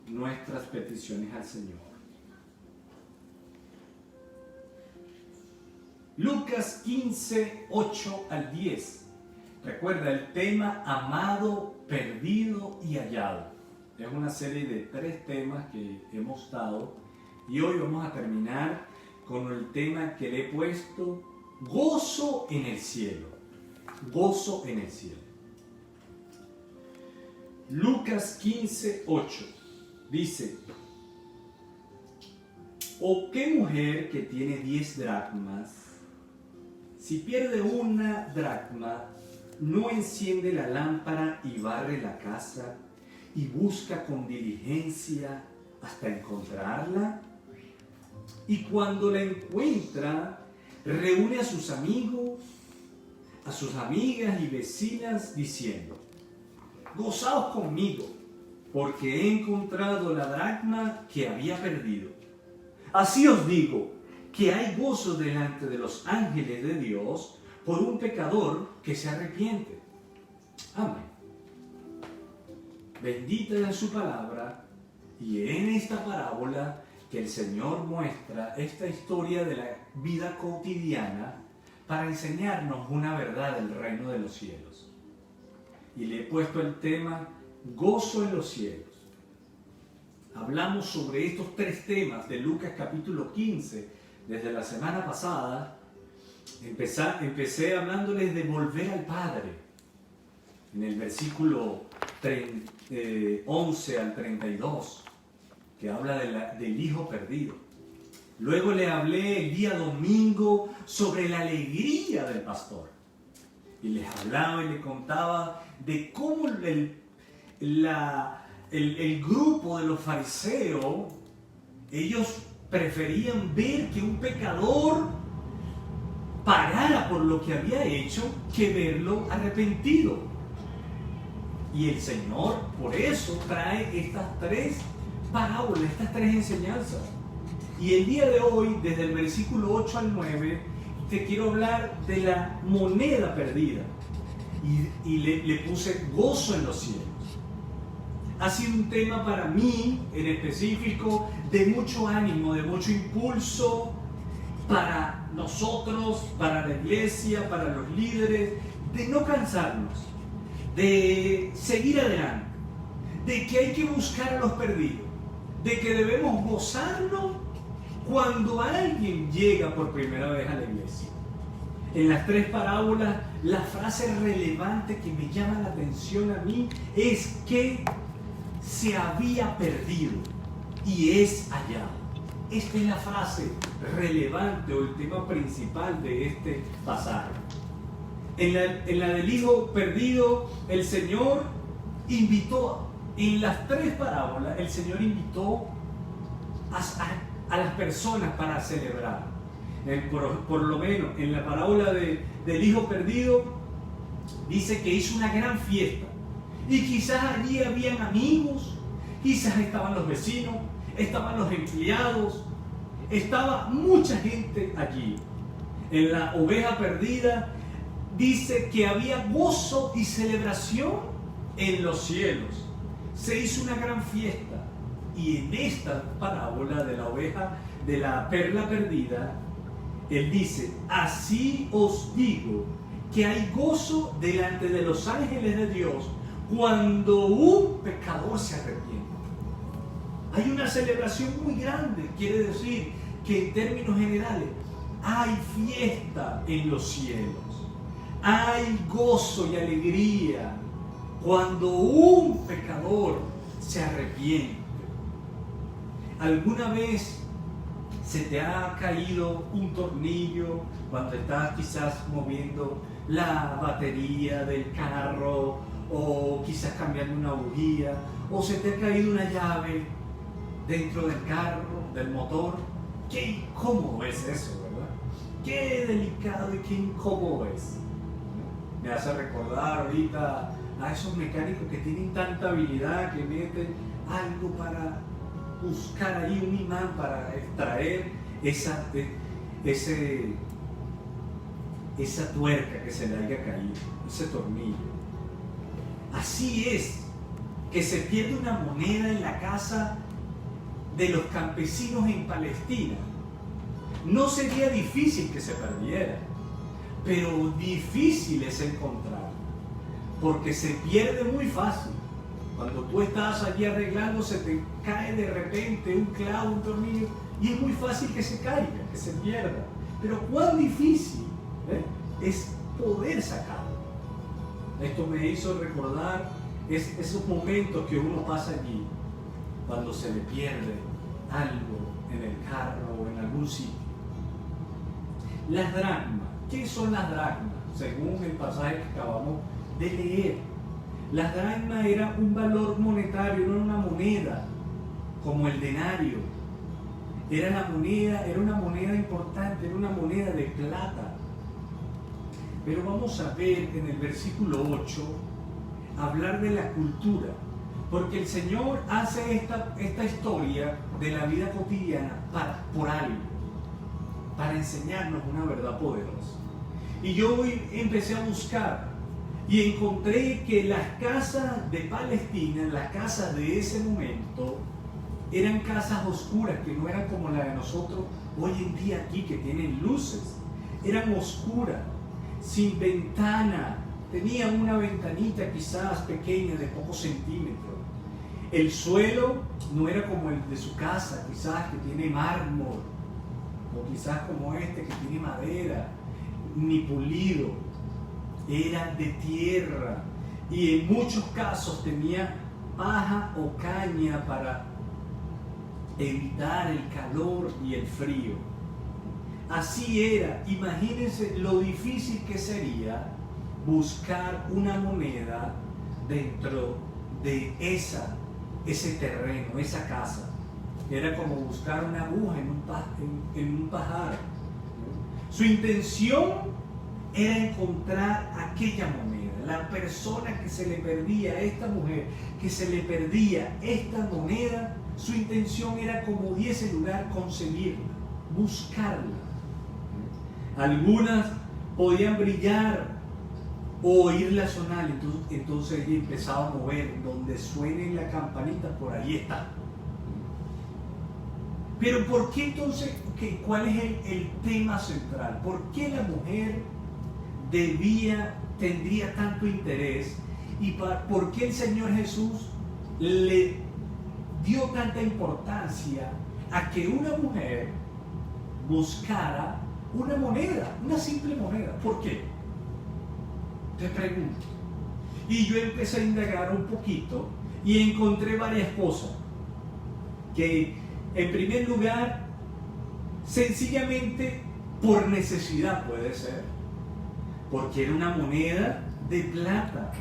nuestras peticiones al Señor. Lucas 15, 8 al 10. Recuerda el tema amado, perdido y hallado. Es una serie de 3 temas que hemos dado y hoy vamos a terminar con el tema que le he puesto: gozo en el cielo. Gozo en el cielo. Lucas 15, 8 dice: ¿o qué mujer que tiene 10 dracmas, si pierde una dracma, no enciende la lámpara y barre la casa y busca con diligencia hasta encontrarla? Y cuando la encuentra, reúne a sus amigos, a sus amigas y vecinas, diciendo: gozaos conmigo, porque he encontrado la dracma que había perdido. Así os digo, que hay gozo delante de los ángeles de Dios por un pecador que se arrepiente. Amén. Bendita es su palabra, y en esta parábola que el Señor muestra esta historia de la vida cotidiana para enseñarnos una verdad del reino de los cielos. Y le he puesto el tema gozo en los cielos. Hablamos sobre estos 3 temas de Lucas capítulo 15 desde la semana pasada. Empecé hablándoles de volver al Padre en el versículo 11 al 32, que habla del hijo perdido. Luego le hablé el día domingo sobre la alegría del pastor. Y les hablaba y les contaba de cómo el grupo de los fariseos, ellos preferían ver que un pecador pagara por lo que había hecho que verlo arrepentido. Y el Señor por eso trae estas 3 parábolas, estas 3 enseñanzas. Y el día de hoy, desde el versículo 8 al 9, te quiero hablar de la moneda perdida. Y le puse gozo en los cielos. Ha sido un tema para mí, en específico, de mucho ánimo, de mucho impulso para nosotros, para la iglesia, para los líderes, de no cansarnos, de seguir adelante, de que hay que buscar a los perdidos, de que debemos gozarnos cuando alguien llega por primera vez a la iglesia. En las 3 parábolas, la frase relevante que me llama la atención a mí es que se había perdido y es hallado. Esta es la frase relevante o el tema principal de este pasaje. En la del hijo perdido, el Señor invitó, en las 3 parábolas, el Señor invitó a las personas para celebrar. Por lo menos en la parábola del hijo perdido, dice que hizo una gran fiesta. Y quizás allí habían amigos, quizás estaban los vecinos, estaban los empleados, estaba mucha gente allí. En la oveja perdida dice que había gozo y celebración en los cielos. Se hizo una gran fiesta. Y en esta parábola de la oveja, de la perla perdida, Él dice: así os digo que hay gozo delante de los ángeles de Dios cuando un pecador se arrepiente. Hay una celebración muy grande, quiere decir que en términos generales hay fiesta en los cielos, hay gozo y alegría cuando un pecador se arrepiente. ¿Alguna vez se te ha caído un tornillo cuando estás quizás moviendo la batería del carro, o quizás cambiando una bujía, o se te ha caído una llave dentro del carro, del motor? Qué incómodo es eso, ¿verdad? Qué delicado y qué incómodo es. Me hace recordar ahorita a esos mecánicos que tienen tanta habilidad que meten algo para buscar ahí un imán para extraer esa tuerca que se le haya caído, ese tornillo. Así es que se pierde una moneda en la casa de los campesinos en Palestina, no sería difícil que se perdiera, pero difícil es encontrarla, porque se pierde muy fácil. Cuando tú estás allí arreglando, se te cae de repente un clavo, un tornillo, y es muy fácil que se caiga, que se pierda. Pero cuán difícil es poder sacarlo. Esto me hizo recordar esos momentos que uno pasa allí, cuando se le pierde algo en el carro o en algún sitio. Las dracmas. ¿Qué son las dracmas? Según el pasaje que acabamos de leer. Las dracmas era un valor monetario, no era una moneda como el denario. Era una moneda importante, era una moneda de plata. Pero vamos a ver en el versículo 8, hablar de la cultura, porque el Señor hace esta historia de la vida cotidiana por algo, para enseñarnos una verdad poderosa. Y yo empecé a buscar y encontré que las casas de Palestina, las casas de ese momento, eran casas oscuras, que no eran como la de nosotros hoy en día aquí, que tienen luces. Eran oscuras, sin ventana, tenían una ventanita quizás pequeña de pocos centímetros. El suelo no era como el de su casa, quizás que tiene mármol, o quizás como este que tiene madera, ni pulido. Era de tierra, y en muchos casos tenía paja o caña para evitar el calor y el frío. Así era. Imagínense lo difícil que sería buscar una moneda dentro de ese terreno, esa casa. Era como buscar una aguja en un pajar. Su intención era encontrar aquella moneda. La persona que se le perdía a esta mujer, que se le perdía esta moneda, su intención era, como diese lugar, conseguirla, buscarla. Algunas podían brillar o oírla sonar, entonces ella empezaba a mover, donde suene la campanita, por ahí está. Pero ¿por qué entonces, cuál es el tema central? ¿Por qué la mujer tendría tanto interés? ¿Y por qué el Señor Jesús le dio tanta importancia a que una mujer buscara una moneda, una simple moneda? ¿Por qué? Te pregunto. Y yo empecé a indagar un poquito y encontré varias cosas. Que en primer lugar, sencillamente por necesidad puede ser, porque era una moneda de plata,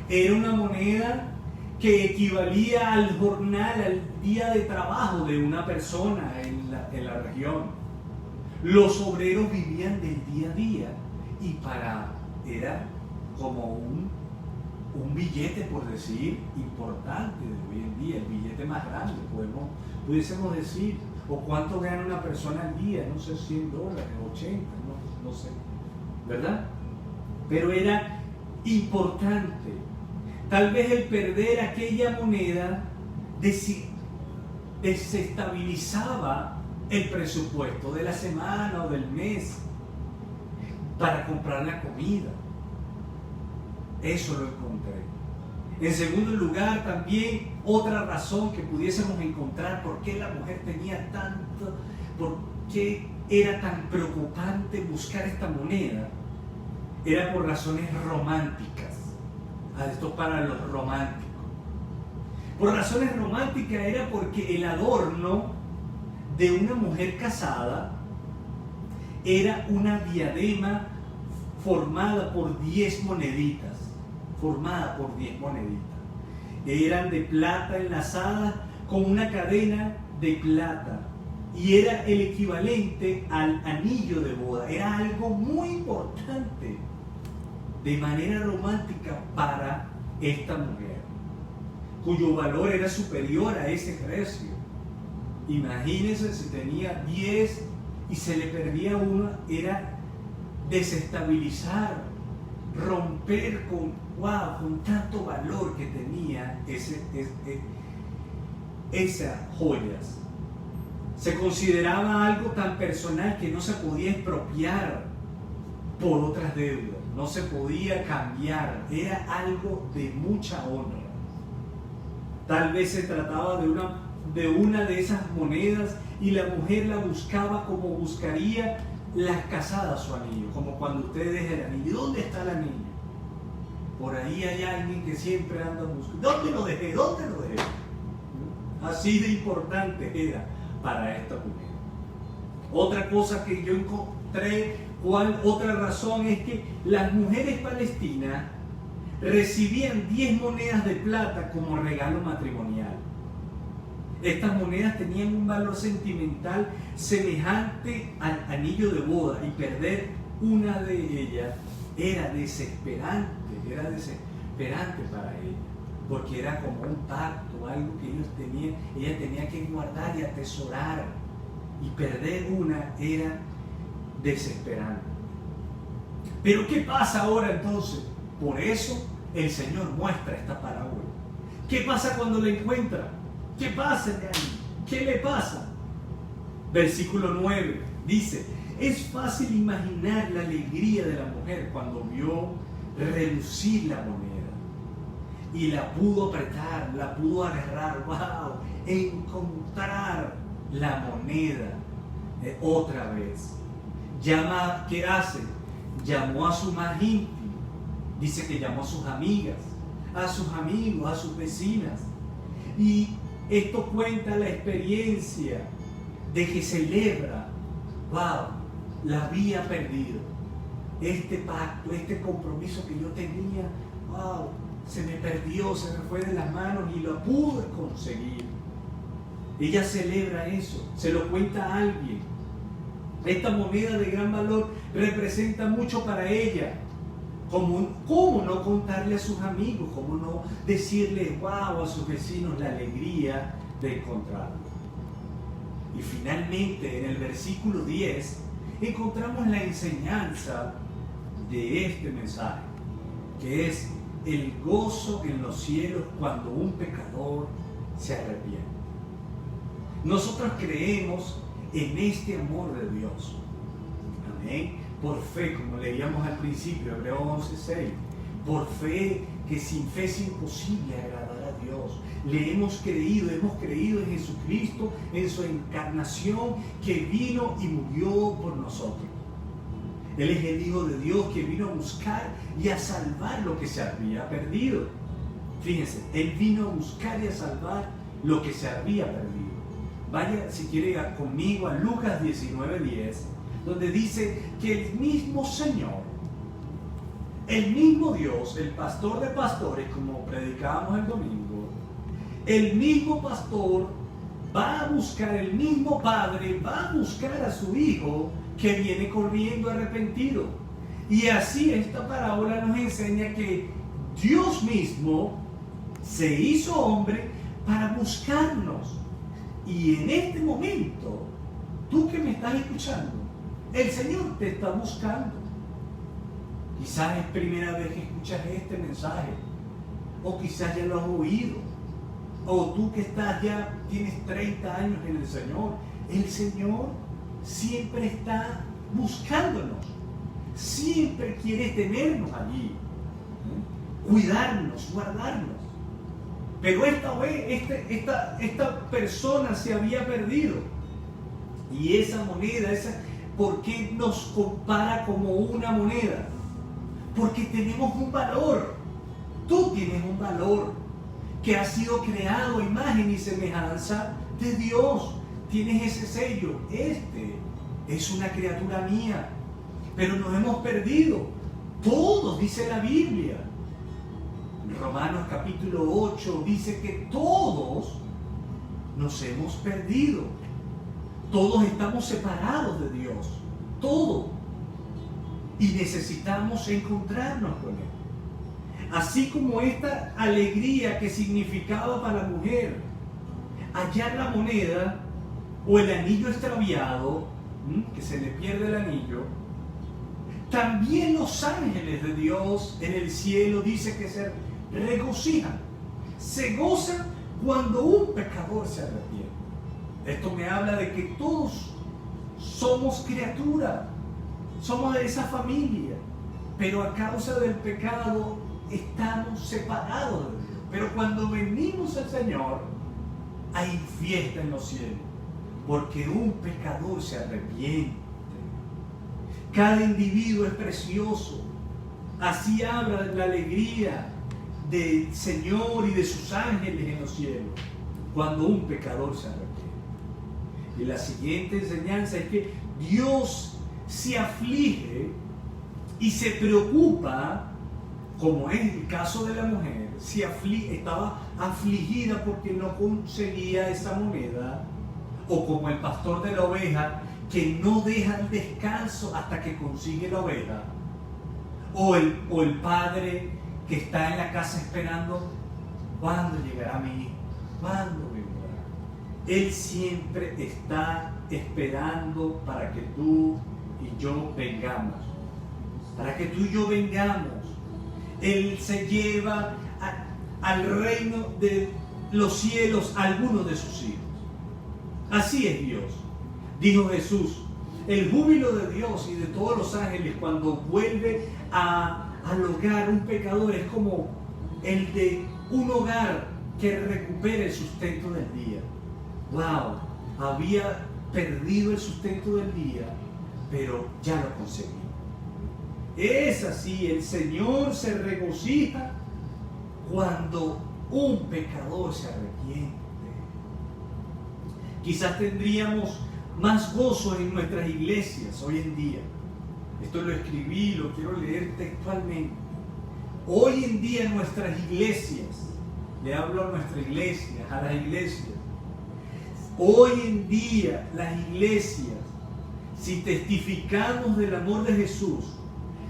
era una moneda que equivalía al jornal, al día de trabajo de una persona en la región. Los obreros vivían del día a día y era como un billete, por decir, importante de hoy en día, el billete más grande, pudiésemos decir. O cuánto gana una persona al día, no sé, $100, 80, no sé, ¿verdad? Pero era importante. Tal vez el perder aquella moneda desestabilizaba el presupuesto de la semana o del mes para comprar la comida. Eso lo encontré. En segundo lugar, también otra razón que pudiésemos encontrar por qué la mujer tenía tanto, por qué era tan preocupante buscar esta moneda, era por razones románticas. Esto para los románticos. Por razones románticas era porque el adorno de una mujer casada era una diadema formada por 10 moneditas. Eran de plata enlazadas con una cadena de plata. Y era el equivalente al anillo de boda. Era algo muy importante de manera romántica para esta mujer, cuyo valor era superior a ese precio. Imagínense, si tenía 10 y se le perdía una, era desestabilizar, romper wow, con tanto valor que tenía esas joyas. Se consideraba algo tan personal que no se podía expropiar por otras deudas, no se podía cambiar, era algo de mucha honra. Tal vez se trataba de una de esas monedas y la mujer la buscaba como buscaría las casadas su anillo, como cuando usted deja el anillo. ¿Dónde está el anillo? Por ahí hay alguien que siempre anda buscando. ¿Dónde lo dejé? ¿Dónde lo dejé? Así de importante era para esta mujer. Otra cosa que yo encontré, otra razón es que las mujeres palestinas recibían 10 monedas de plata como regalo matrimonial. Estas monedas tenían un valor sentimental semejante al anillo de boda, y perder una de ellas era desesperante para ella, porque era como un pacto, algo que ella tenía que guardar y atesorar, y perder una era desesperante. Pero ¿qué pasa ahora entonces? Por eso el Señor muestra esta parábola. ¿Qué pasa cuando la encuentra? ¿Qué pasa, Dani? ¿Qué le pasa? Versículo 9 dice: es fácil imaginar la alegría de la mujer cuando vio relucir la moneda y la pudo apretar, la pudo agarrar. ¡Wow! Encontrar la moneda otra vez. ¿Qué hace? Llamó a su más íntimo. Dice que llamó a sus amigas, a sus amigos, a sus vecinas. Y esto cuenta la experiencia de que celebra, wow, la había perdido. Este pacto, este compromiso que yo tenía, wow, se me perdió, se me fue de las manos y lo pude conseguir. Ella celebra eso, se lo cuenta a alguien. Esta moneda de gran valor representa mucho para ella. ¿Cómo no contarle a sus amigos? ¿Cómo no decirle, wow, a sus vecinos la alegría de encontrarlo? Y finalmente, en el versículo 10, encontramos la enseñanza de este mensaje, que es el gozo en los cielos cuando un pecador se arrepiente. Nosotros creemos en este amor de Dios. Amén. Por fe, como leíamos al principio, Hebreos 11:6. Por fe, que sin fe es imposible agradar a Dios. Hemos creído en Jesucristo, en su encarnación, que vino y murió por nosotros. Él es el Hijo de Dios que vino a buscar y a salvar lo que se había perdido. Fíjense, Él vino a buscar y a salvar lo que se había perdido. Vaya, si quiere, conmigo a Lucas 19:10, donde dice que el mismo Señor, el mismo Dios, el pastor de pastores, como predicábamos el domingo, el mismo pastor va a buscar, el mismo padre va a buscar a su hijo que viene corriendo arrepentido. Y así esta parábola nos enseña que Dios mismo se hizo hombre para buscarnos. Y en este momento, tú que me estás escuchando, el Señor te está buscando. Quizás es primera vez que escuchas este mensaje, o quizás ya lo has oído, o tú que tienes 30 años en el Señor siempre está buscándonos, siempre quiere tenernos allí, cuidarnos, guardarnos. Pero esta vez, esta persona se había perdido, y esa moneda, ¿por qué nos compara como una moneda? Porque tenemos un valor. Tú tienes un valor que ha sido creado a imagen y semejanza de Dios. Tienes ese sello. Este es una criatura mía. Pero nos hemos perdido. Todos, dice la Biblia. Romanos capítulo 8 dice que todos nos hemos perdido. Todos estamos separados de Dios. Todos. Y necesitamos encontrarnos con Él. Así como esta alegría que significaba para la mujer hallar la moneda o el anillo extraviado, que se le pierde el anillo, también los ángeles de Dios en el cielo dice que se regocijan, se gozan cuando un pecador se arrepiente. Esto me habla de que todos somos criaturas, somos de esa familia, pero a causa del pecado estamos separados de Dios. Pero cuando venimos al Señor, hay fiesta en los cielos, porque un pecador se arrepiente. Cada individuo es precioso. Así habla la alegría del Señor y de sus ángeles en los cielos, cuando un pecador se arrepiente. Y la siguiente enseñanza es que Dios se aflige y se preocupa, como es el caso de la mujer, estaba afligida porque no conseguía esa moneda, o como el pastor de la oveja que no deja el descanso hasta que consigue la oveja, o el padre que está en la casa esperando, ¿cuándo llegará mi hijo? ¿Cuándo vendrá? Él siempre está esperando para que tú y yo vengamos, para que tú y yo vengamos. Él se lleva al reino de los cielos a algunos de sus hijos. Así es Dios. Dijo Jesús, el júbilo de Dios y de todos los ángeles cuando vuelve al hogar un pecador es como el de un hogar que recupera el sustento del día. ¡Wow! Había perdido el sustento del día, pero ya lo conseguí. Es así, el Señor se regocija cuando un pecador se arrepiente. Quizás tendríamos más gozo en nuestras iglesias hoy en día. Esto lo escribí, lo quiero leer textualmente. Hoy en día en nuestras iglesias, le hablo a nuestra iglesia, a las iglesias. Hoy en día las iglesias, si testificamos del amor de Jesús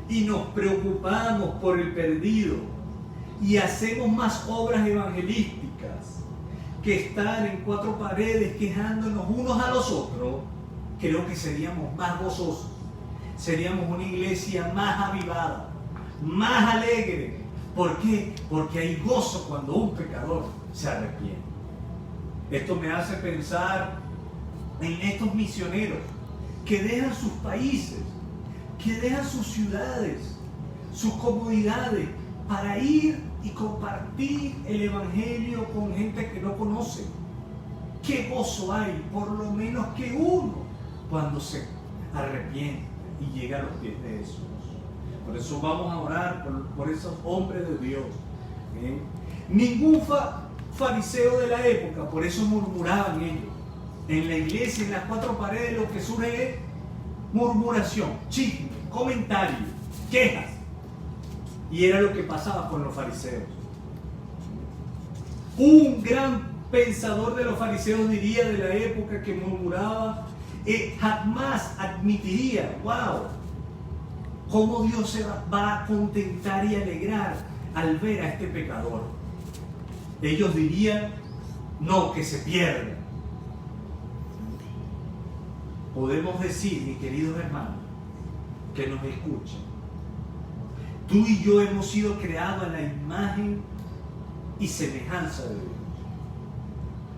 y nos preocupamos por el perdido y hacemos más obras evangelísticas que estar en cuatro paredes quejándonos unos a los otros, creo que seríamos más gozosos, seríamos una iglesia más avivada, más alegre. ¿Por qué? Porque hay gozo cuando un pecador se arrepiente. Esto me hace pensar en estos misioneros que dejan sus países, que dejan sus ciudades, sus comodidades para ir y compartir el evangelio con gente que no conoce. ¿Qué gozo hay? Por lo menos que uno cuando se arrepiente y llega a los pies de Jesús. Por eso vamos a orar por esos hombres de Dios. Ningún fariseo de la época, por eso murmuraban ellos. En la iglesia, en las cuatro paredes, lo que surge es murmuración, chisme, comentarios, quejas. Y era lo que pasaba con los fariseos. Un gran pensador de los fariseos diría de la época que murmuraba, jamás admitiría, wow, cómo Dios se va a contentar y alegrar al ver a este pecador. Ellos dirían, no, que se pierda. Podemos decir, mis queridos hermanos, que nos escuchan, tú y yo hemos sido creados a la imagen y semejanza de Dios.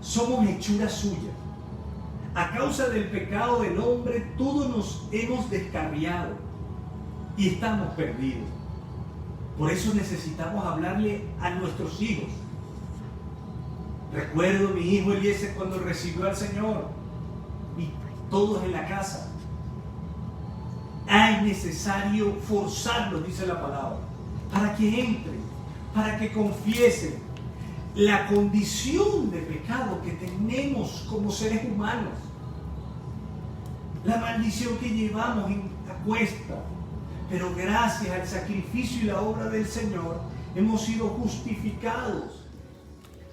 Somos hechura suya. A causa del pecado del hombre, todos nos hemos descarriado y estamos perdidos. Por eso necesitamos hablarle a nuestros hijos. Recuerdo mi hijo Eliezer cuando recibió al Señor y todos en la casa. Es necesario forzarlos, dice la palabra, para que entren, para que confiesen la condición de pecado que tenemos como seres humanos, la maldición que llevamos a cuesta, pero gracias al sacrificio y la obra del Señor hemos sido justificados.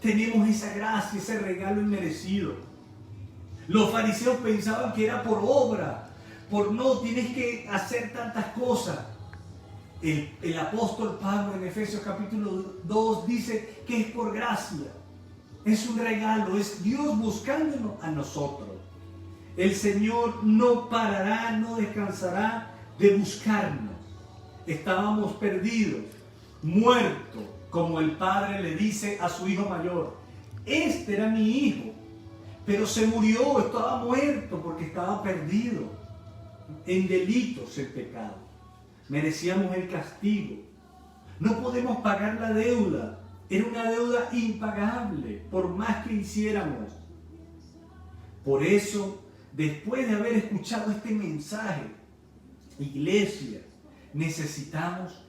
Tenemos esa gracia, ese regalo inmerecido. Los fariseos pensaban que era por obra, por no, tienes que hacer tantas cosas. El apóstol Pablo en Efesios capítulo 2 dice que es por gracia. Es un regalo, es Dios buscándonos a nosotros. El Señor no parará, no descansará de buscarnos. estábamos perdidos, muertos, como el padre le dice a su hijo mayor. Este era mi hijo, pero se murió, estaba muerto porque estaba perdido en delitos, en pecado. Merecíamos el castigo. No podemos pagar la deuda. Era una deuda impagable, por más que hiciéramos. Por eso, después de haber escuchado este mensaje, iglesia, necesitamos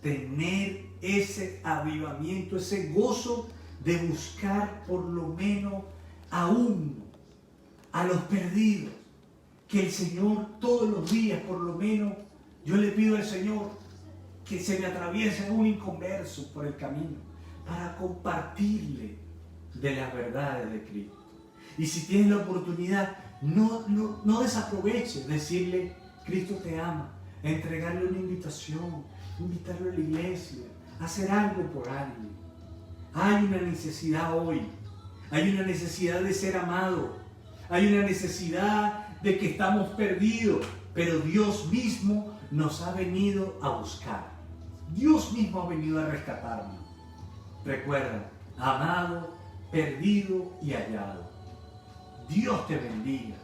tener ese avivamiento, ese gozo de buscar por lo menos a uno, a los perdidos. Que el Señor todos los días, por lo menos, yo le pido al Señor que se me atraviese un inconverso por el camino para compartirle de las verdades de Cristo. Y si tienes la oportunidad, no desaproveches decirle: Cristo te ama, entregarle una invitación, invitarlo a la iglesia, hacer algo por alguien. Hay una necesidad hoy, hay una necesidad de ser amado, hay una necesidad de que estamos perdidos, pero Dios mismo nos ha venido a buscar. Dios mismo ha venido a rescatarnos. Recuerda, amado, perdido y hallado. Dios te bendiga.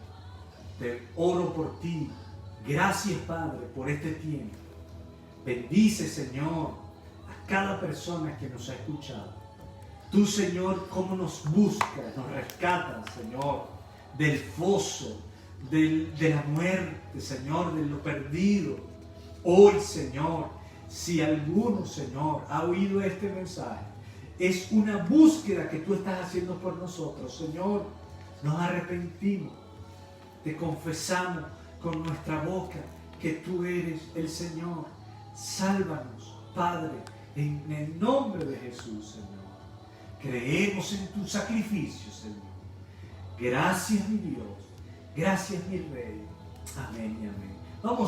Te oro por ti. Gracias, Padre, por este tiempo. Bendice, Señor, a cada persona que nos ha escuchado. Tú, Señor, cómo nos buscas, nos rescatas, Señor, del foso, de la muerte, Señor, de lo perdido. Hoy, Señor, si alguno, Señor, ha oído este mensaje, es una búsqueda que tú estás haciendo por nosotros, Señor. Nos arrepentimos, te confesamos con nuestra boca que tú eres el Señor. Sálvanos, Padre, en el nombre de Jesús, Señor. Creemos en tu sacrificio, Señor. Gracias, mi Dios. Gracias, mi Rey. Amén y amén. Vamos.